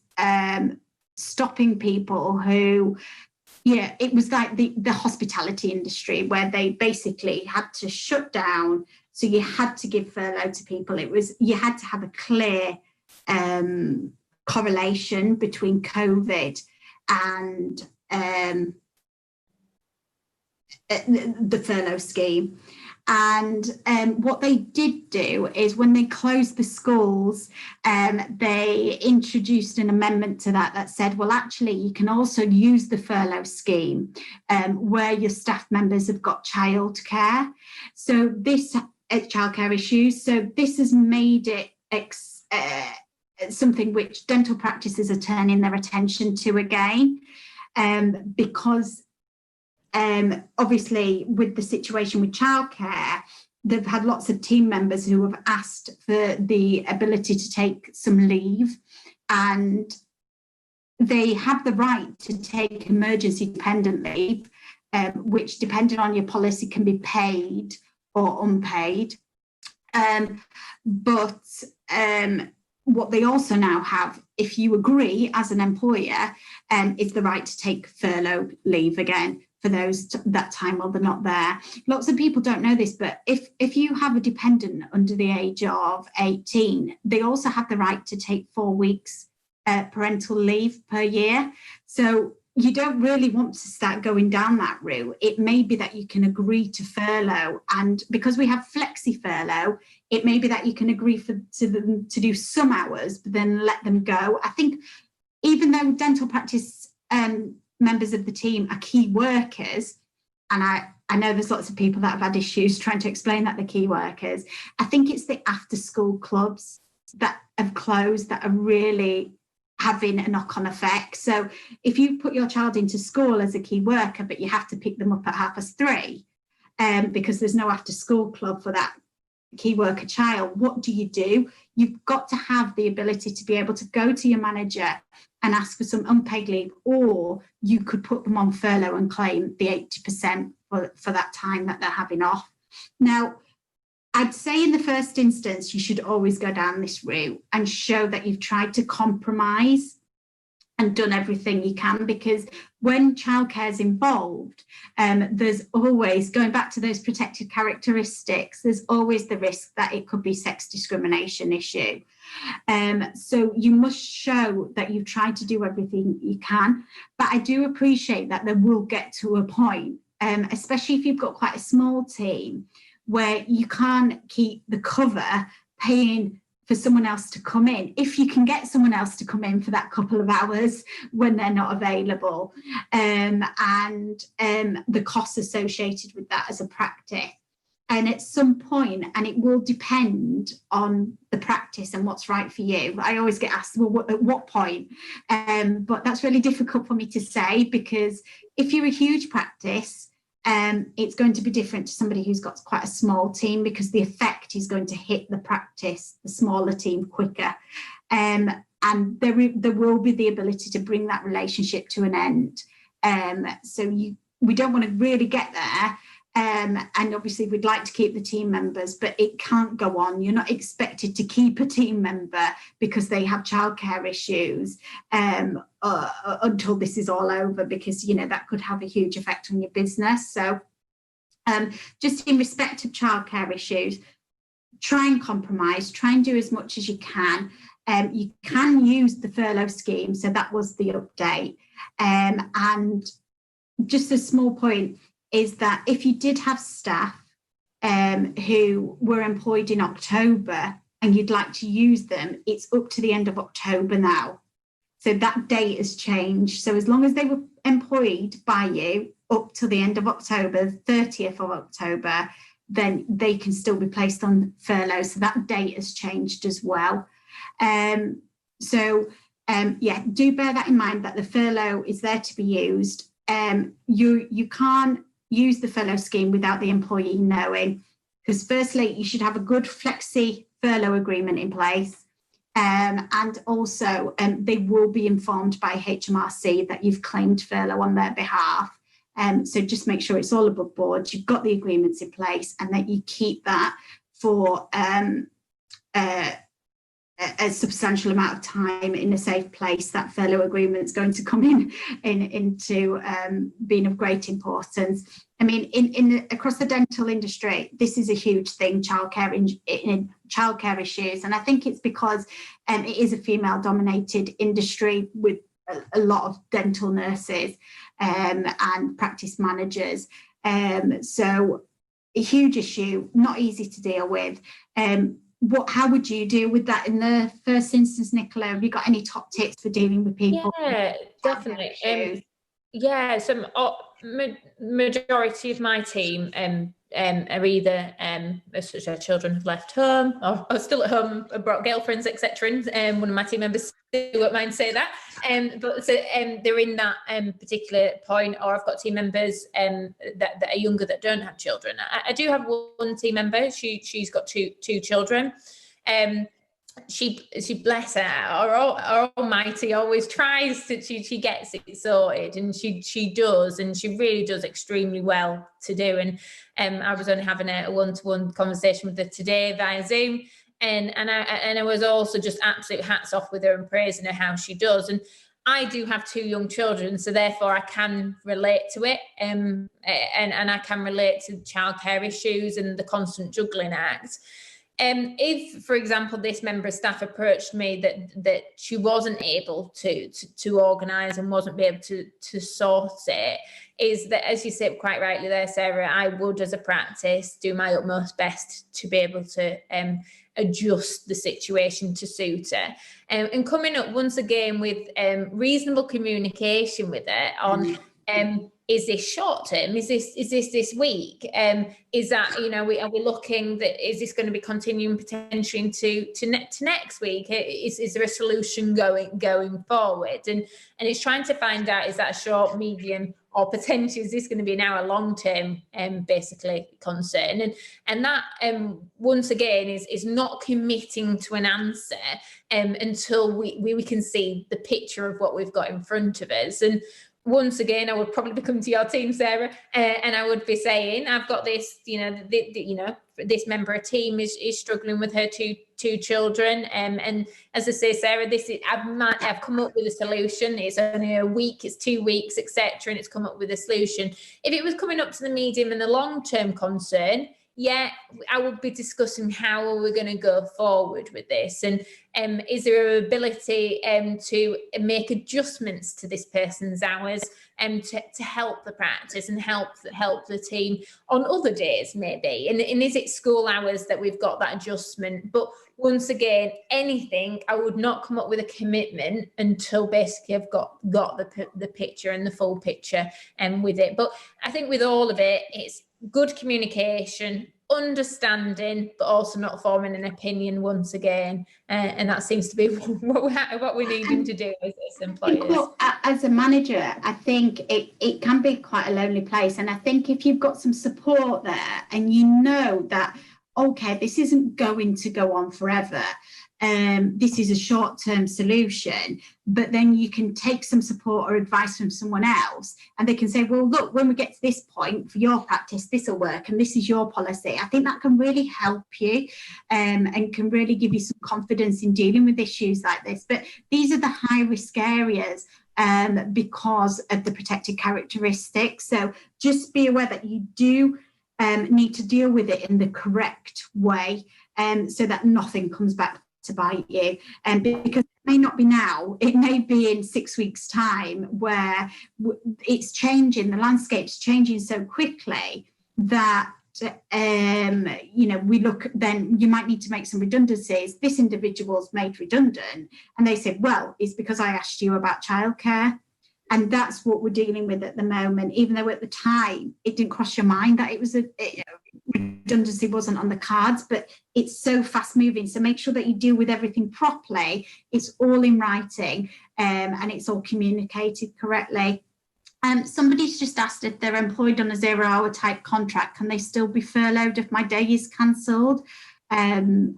stopping people who, it was like the hospitality industry where they basically had to shut down. So you had to give furlough to people. You had to have a clear correlation between COVID and the furlough scheme. And what they did do is when they closed the schools, they introduced an amendment to that said, well, actually, you can also use the furlough scheme where your staff members have got childcare. So this childcare issues. So this has made it something which dental practices are turning their attention to again, because obviously with the situation with childcare, they've had lots of team members who have asked for the ability to take some leave, and they have the right to take emergency dependent leave, which depending on your policy can be paid or unpaid. But what they also now have, if you agree as an employer, is the right to take furlough leave again for those that time while they're not there. Lots of people don't know this, but if you have a dependent under the age of 18, they also have the right to take 4 weeks parental leave per year. So you don't really want to start going down that route. It may be that you can agree to furlough, and because we have flexi furlough, it may be that you can agree to them to do some hours, but then let them go. I think even though dental practice members of the team are key workers, and I know there's lots of people that have had issues trying to explain that they're key workers, I think it's the after school clubs that have closed that are really having a knock-on effect. So if you put your child into school as a key worker, but you have to pick them up at 3:30 because there's no after school club for that key worker child, what do? You've got to have the ability to be able to go to your manager and ask for some unpaid leave, or you could put them on furlough and claim the 80% for that time that they're having off. Now, I'd say in the first instance, you should always go down this route and show that you've tried to compromise and done everything you can, because when childcare is involved, there's always, going back to those protected characteristics, there's always the risk that it could be sex discrimination issue. So you must show that you've tried to do everything you can. But I do appreciate that there will get to a point, especially if you've got quite a small team, where you can't keep the cover paying for someone else to come in, if you can get someone else to come in for that couple of hours when they're not available, and the costs associated with that as a practice. And at some point, and it will depend on the practice and what's right for you. I always get asked, well, at what point? But that's really difficult for me to say, because if you're a huge practice, it's going to be different to somebody who's got quite a small team, because the effect is going to hit the practice, the smaller team, quicker. And there will be the ability to bring that relationship to an end. So we don't want to really get there. And obviously we'd like to keep the team members, but it can't go on. You're not expected to keep a team member because they have childcare issues until this is all over, because, you know, that could have a huge effect on your business. So just in respect of childcare issues, try and compromise, try and do as much as you can. You can use the furlough scheme. So that was the update. And just a small point is that if you did have staff who were employed in October and you'd like to use them, it's up to the end of October now. So that date has changed. So as long as they were employed by you up to the end of October, 30th of October, then they can still be placed on furlough. So that date has changed as well. Yeah, do bear that in mind, that the furlough is there to be used. You can't use the furlough scheme without the employee knowing, because firstly, you should have a good flexi furlough agreement in place. And also they will be informed by HMRC that you've claimed furlough on their behalf. So just make sure it's all above board, you've got the agreements in place, and that you keep that for a substantial amount of time in a safe place. That furlough agreement is going to come into being of great importance. I mean, across the dental industry, this is a huge thing, childcare issues, and I think it's because it is a female-dominated industry with a lot of dental nurses and practice managers. So a huge issue, not easy to deal with. How would you deal with that in the first instance, Nicola? Have you got any top tips for dealing with people? Yeah, definitely. So majority of my team are either such as children have left home or are still at home, brought girlfriends, etc. And one of my team members won't mind say that. But they're in that particular point, or I've got team members that are younger that don't have children. I do have one team member. She's got two children. She bless her, our almighty always tries to, she gets it sorted, and she does, and she really does extremely well to do. And I was only having a one-to-one conversation with her today via Zoom, and I was also just absolute hats off with her and praising her how she does. And I do have two young children, so therefore I can relate to it, and I can relate to childcare issues and the constant juggling act. If, for example, this member of staff approached me that she wasn't able to organise and wasn't be able to sort it, is that, as you said quite rightly there, Sarah, I would, as a practice, do my utmost best to be able to adjust the situation to suit her. And coming up once again with reasonable communication with her on is this short term? Is this week? Is that, are we looking that, is this going to be continuing potentially to next week? Is there a solution going forward? And it's trying to find out, is that a short, medium, or potentially is this going to be now a long term basically concern? And that once again is not committing to an answer until we can see the picture of what we've got in front of us. And once again, I would probably come to your team, Sarah, and I would be saying, I've got this, this member of team is struggling with her two children, and as I say, Sarah, I've come up with a solution. It's only a week, it's 2 weeks, etc., and it's come up with a solution. If it was coming up to the medium and the long term concern, yeah, I will be discussing how are we going to go forward with this, and is there an ability to make adjustments to this person's hours and to help the practice and help the team on other days maybe, and is it school hours that we've got that adjustment? But once again, anything, I would not come up with a commitment until basically I've got the picture and the full picture with it. But I think with all of it, it's good communication, understanding, but also not forming an opinion once again. And that seems to be what we're needing to do as employers. Well, as a manager, I think it can be quite a lonely place. And I think if you've got some support there and you know that, okay, this isn't going to go on forever, this is a short-term solution, but then you can take some support or advice from someone else and they can say, well, look, when we get to this point for your practice, this will work and this is your policy. I think that can really help you and can really give you some confidence in dealing with issues like this. But these are the high-risk areas because of the protected characteristics. So just be aware that you do need to deal with it in the correct way so that nothing comes back to bite you, and because it may not be now, it may be in 6 weeks' time, where it's changing, the landscape's changing so quickly that we look, then you might need to make some redundancies. This individual's made redundant and they said, well, it's because I asked you about childcare. And that's what we're dealing with at the moment, even though at the time it didn't cross your mind that it was redundancy wasn't on the cards, but it's so fast moving. So make sure that you deal with everything properly. It's all in writing and it's all communicated correctly. Somebody's just asked if they're employed on a 0-hour type contract, can they still be furloughed if my day is cancelled? It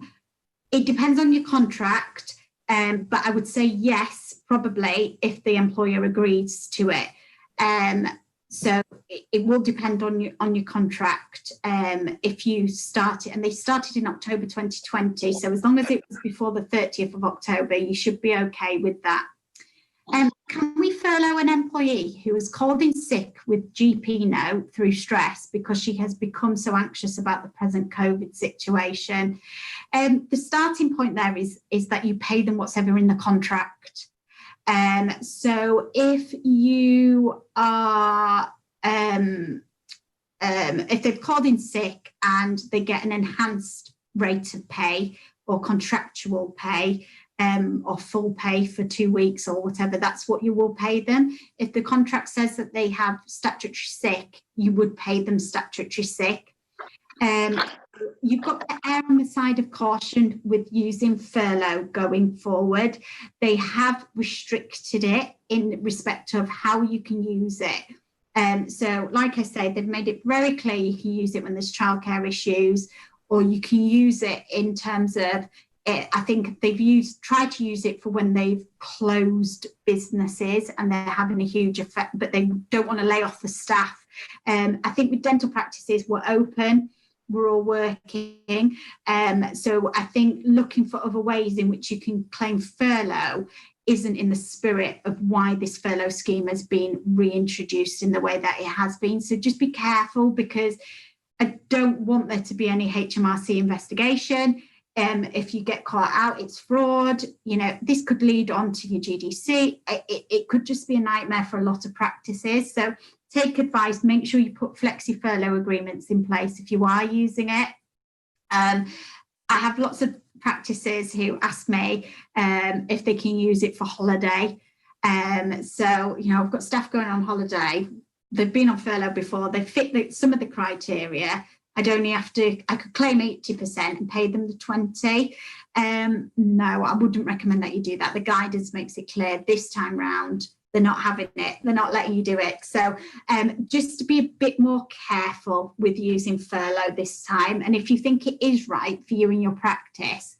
depends on your contract. But I would say yes, probably, if the employer agrees to it. So it will depend on your contract. If you start it, and they started in October 2020, so as long as it was before the 30th of October, you should be okay with that. Can we furlough an employee who has called in sick with GP note through stress because she has become so anxious about the present COVID situation? The starting point there is that you pay them what's ever in the contract. So if you are, if they've called in sick and they get an enhanced rate of pay or contractual pay, or full pay for 2 weeks or whatever, that's what you will pay them. If the contract says that they have statutory sick, you would pay them statutory sick. You've got to err on the side of caution with using furlough going forward. They have restricted it in respect of how you can use it. So like I say, they've made it very clear you can use it when there's childcare issues, or you can use it in terms of I think they've tried to use it for when they've closed businesses and they're having a huge effect, but they don't want to lay off the staff. I think with dental practices, we're open, we're all working. So I think looking for other ways in which you can claim furlough isn't in the spirit of why this furlough scheme has been reintroduced in the way that it has been. So just be careful, because I don't want there to be any HMRC investigation. If you get caught out, it's fraud. This could lead on to your GDC. It could just be a nightmare for a lot of practices. So take advice, make sure you put flexi furlough agreements in place if you are using it. I have lots of practices who ask me if they can use it for holiday. So, I've got staff going on holiday. They've been on furlough before. They fit some of the criteria. I could claim 80% and pay them the 20. No, I wouldn't recommend that you do that. The guidance makes it clear this time round, they're not having it. They're not letting you do it. So just to be a bit more careful with using furlough this time. And if you think it is right for you in your practice,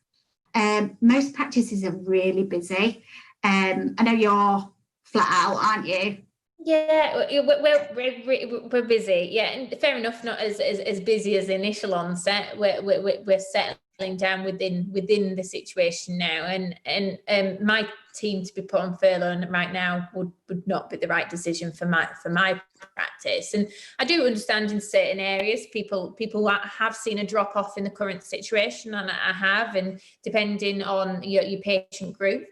most practices are really busy. I know you're flat out, aren't you? Yeah, we're busy. Yeah, and fair enough, not as busy as the initial onset. We're settling down within the situation now, and my team to be put on furlough right now would not be the right decision for my practice. And I do understand in certain areas people have seen a drop off in the current situation, and I have, and depending on your patient group,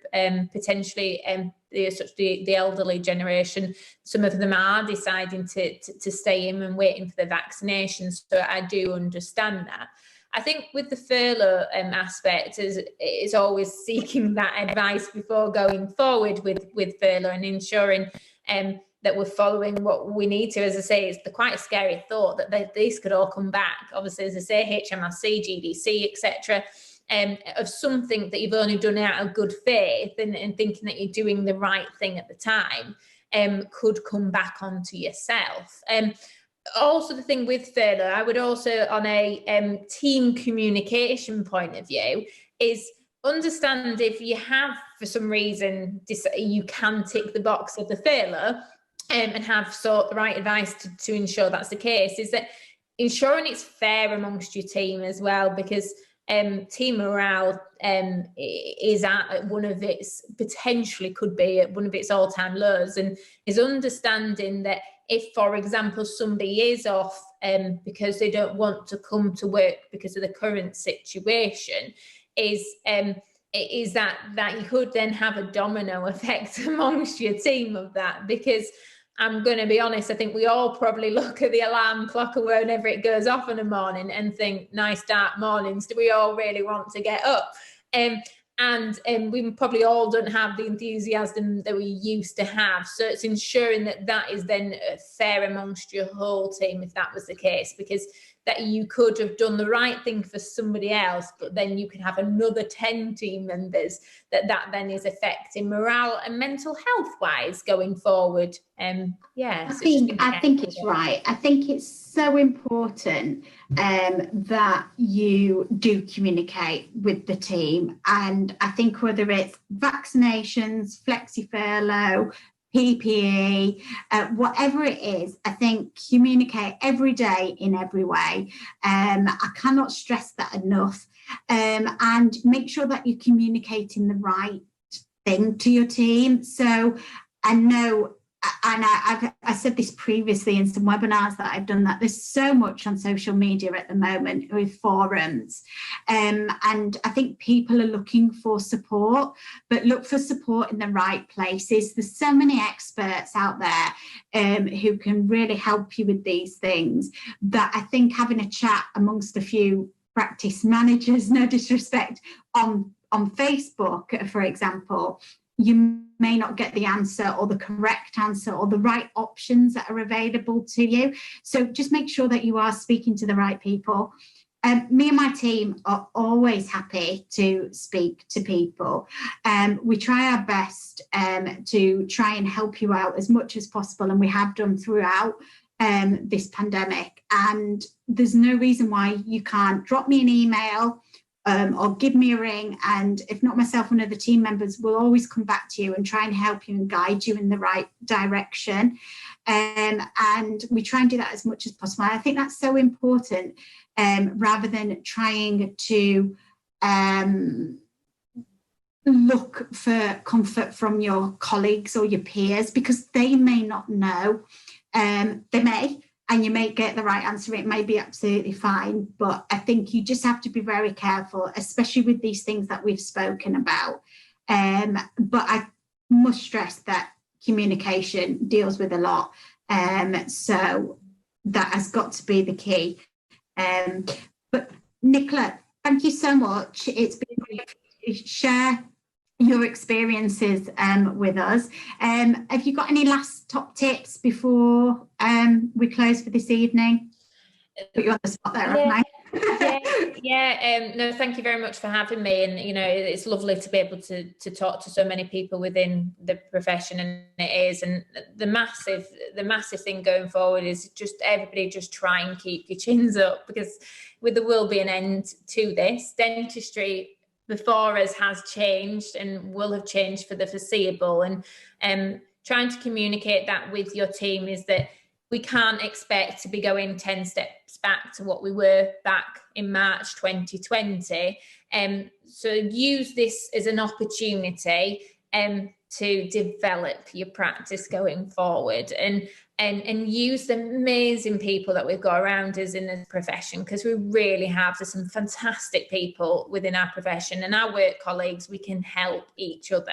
potentially the elderly generation, some of them are deciding to stay in and waiting for the vaccinations. So I do understand that. I think with the furlough aspect is always seeking that advice before going forward with furlough, and ensuring that we're following what we need to. As I say, it's quite a scary thought that these could all come back. Obviously, as I say, HMRC, GDC, etc., of something that you've only done out of good faith and thinking that you're doing the right thing at the time, could come back onto yourself. Also, the thing with furlough, I would also, on a team communication point of view, is understand if you have, for some reason, you can tick the box of the furlough and have sought the right advice to ensure that's the case, is that ensuring it's fair amongst your team as well, because team morale is at one of its, potentially could be at one of its all-time lows, and is understanding that if, for example, somebody is off because they don't want to come to work because of the current situation, is that you could then have a domino effect amongst your team of that. Because I'm going to be honest, I think we all probably look at the alarm clock or whenever it goes off in the morning and think, nice dark mornings, do we all really want to get up? And we probably all don't have the enthusiasm that we used to have. So it's ensuring that is then fair amongst your whole team, if that was the case, because that you could have done the right thing for somebody else, but then you can have another 10 team members that then is affecting morale and mental health wise going forward. I think it's right. I think it's so important that you do communicate with the team, and I think whether it's vaccinations, flexi furlough, PPE, whatever it is, I think communicate every day in every way. I cannot stress that enough. And make sure that you're communicating the right thing to your team. So I know, and I said this previously in some webinars that I've done, that there's so much on social media at the moment with forums. And I think people are looking for support, but look for support in the right places. There's so many experts out there who can really help you with these things, that I think having a chat amongst a few practice managers, no disrespect, on Facebook, for example, you may not get the answer or the correct answer or the right options that are available to you. So just make sure that you are speaking to the right people. Me and my team are always happy to speak to people. We try our best to try and help you out as much as possible, and we have done throughout this pandemic. And there's no reason why you can't drop me an email or give me a ring, and if not myself, one of the team members will always come back to you and try and help you and guide you in the right direction. And we try and do that as much as possible. I think that's so important, rather than trying to look for comfort from your colleagues or your peers, because they may not know. They may, and you may get the right answer. It may be absolutely fine, but I think you just have to be very careful, especially with these things that we've spoken about. But I must stress that communication deals with a lot. So that has got to be the key. But Nicola, thank you so much. It's been great to share your experiences with us. Have you got any last top tips before we close for this evening? Put you on the spot there, haven't I? No, thank you very much for having me. And it's lovely to be able to talk to so many people within the profession, and it is. And the massive thing going forward is just everybody just try and keep your chins up, because there will be an end to this. Dentistry before us has changed and will have changed for the foreseeable, and trying to communicate that with your team is that we can't expect to be going 10 steps back to what we were back in March 2020. So use this as an opportunity to develop your practice going forward, and use the amazing people that we've got around us in this profession, because we really have some fantastic people within our profession, and our work colleagues, we can help each other.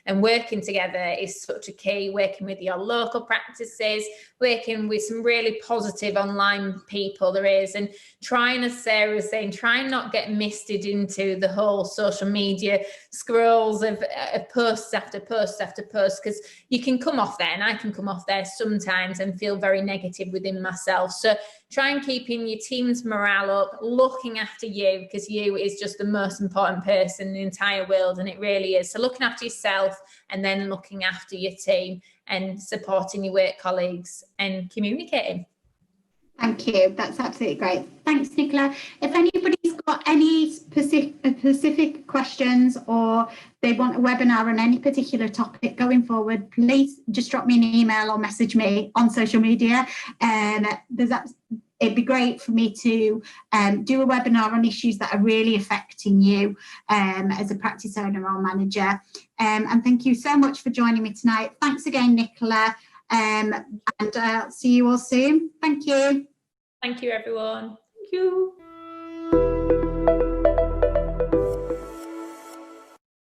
And working together is such a key, working with your local practices, working with some really positive online people there is, and trying, as Sarah was saying, try and not get misted into the whole social media scrolls of posts after post after post, because you can come off there, and I can come off there sometimes and feel very negative within myself. So try and keeping your team's morale up, looking after you, because you is just the most important person in the entire world, and it really is. So looking after yourself, and then looking after your team, and supporting your work colleagues and communicating. Thank you. That's absolutely great. Thanks, Nicola. If anybody's got any specific questions, or they want a webinar on any particular topic going forward, please just drop me an email or message me on social media. And it'd be great for me to do a webinar on issues that are really affecting you as a practice owner or manager. And thank you so much for joining me tonight. Thanks again, Nicola. And I'll see you all soon. Thank you. Thank you, everyone. Thank you.